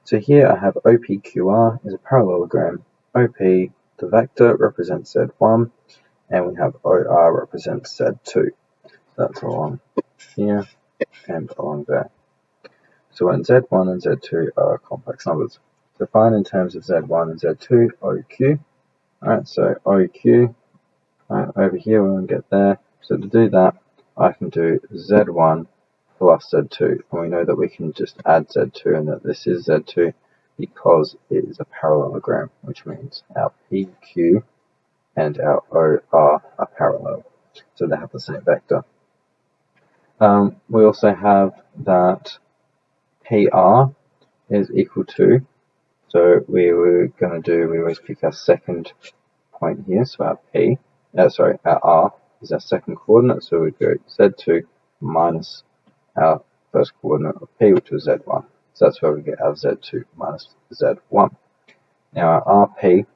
So here I have OPQR is a parallelogram. OP, the vector, represents Z1, and we have OR represents Z2. So that's along here and along there. So when Z1 and Z2 are complex numbers, defined in terms of Z1 and Z2, OQ. Alright, so OQ, over here when we get there. So to do that, I can do Z1 plus Z2, and we know that we can just add Z2 and that this is Z2 because it is a parallelogram, which means our PQ and our OR are parallel, so they have the same vector. We also have that PR is equal to, so we always pick our second point here, so our R is our second coordinate, so we go Z2 minus our first coordinate of P, which was Z1. So that's where we get our Z2 minus Z1. Now our RP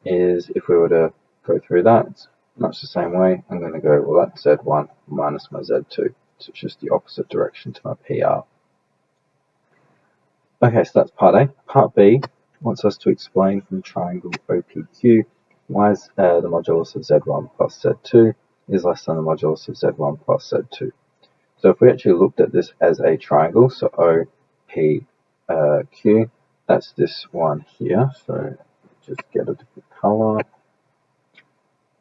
is, if we were to go through that, it's much the same way. I'm going to go, well, that's Z1 minus my Z2. So it's just the opposite direction to my PR. Okay, so that's part A. Part B wants us to explain from triangle OPQ why is the modulus of Z1 plus Z2 is less than the modulus of Z1 plus Z2. So if we actually looked at this as a triangle, so OPQ, that's this one here. So just get a different color.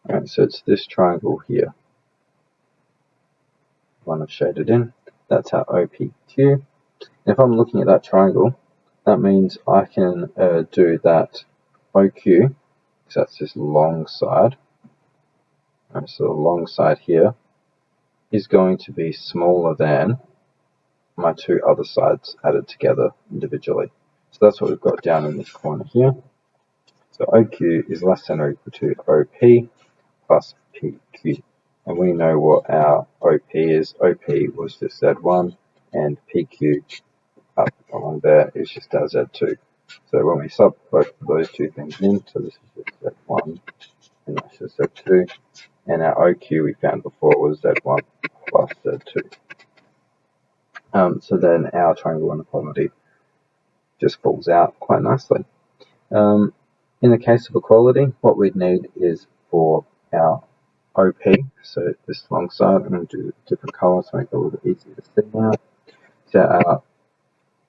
Alright, so it's this triangle here. One I've shaded in. That's our OPQ. If I'm looking at that triangle, that means I can do that OQ, because that's this long side. Right, so the long side here is going to be smaller than my two other sides added together individually. So that's what we've got down in this corner here. So OQ is less than or equal to OP plus PQ. And we know what our OP is. OP was just Z1, and PQ up along there is just our Z2. So when we sub both of those two things in, so this is just Z1 and that's just Z2, and our OQ we found before was Z1 plus Z2. So then our triangle inequality just falls out quite nicely. In the case of equality, what we'd need is for our OP, so this long side, I'm going to do a different color to make it a little bit easier to see now. So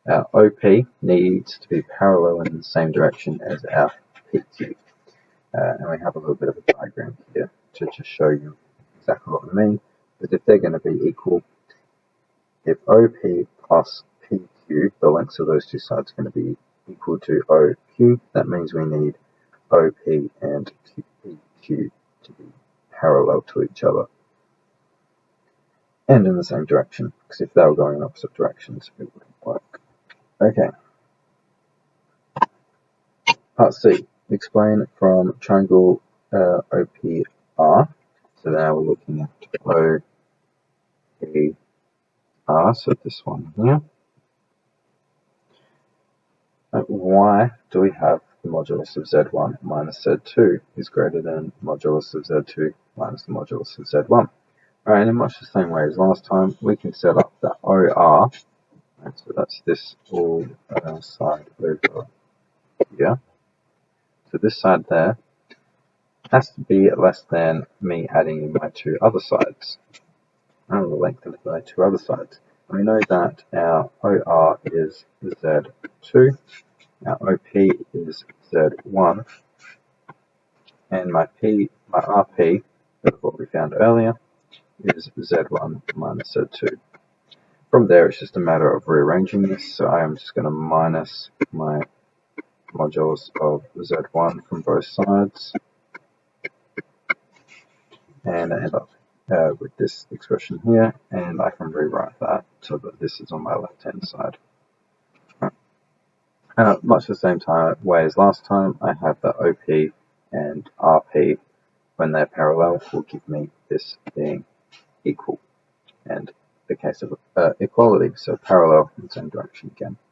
our OP needs to be parallel in the same direction as our PQ. And we have a little bit of a diagram here to just show you exactly what we mean. Because if they're going to be equal, if OP plus PQ, the lengths of those two sides are going to be equal to OQ, that means we need OP and PQ to be parallel to each other and in the same direction, because if they were going in opposite directions, it wouldn't work. Okay. Part C. Explain from triangle OPR. So now we're looking at OPR, so this one here. Why do we have the modulus of Z1 minus Z2 is greater than the modulus of Z2 minus the modulus of Z1? Alright, and in much the same way as last time, we can set up the OR, so that's this whole side over here. So this side there has to be less than me adding in my two other sides, and the length of my two other sides. And we know that our OR is Z2, our OP is Z1, and my RP, that's what we found earlier, is Z1 minus Z2. From there, it's just a matter of rearranging this, so I am just going to minus my modulus of Z1 from both sides, and I end up with this expression here, and I can rewrite that so that this is on my left-hand side. Much the same way as last time, I have the OP and RP, when they're parallel, will give me this being equal. And the case of equality, so parallel in the same direction again.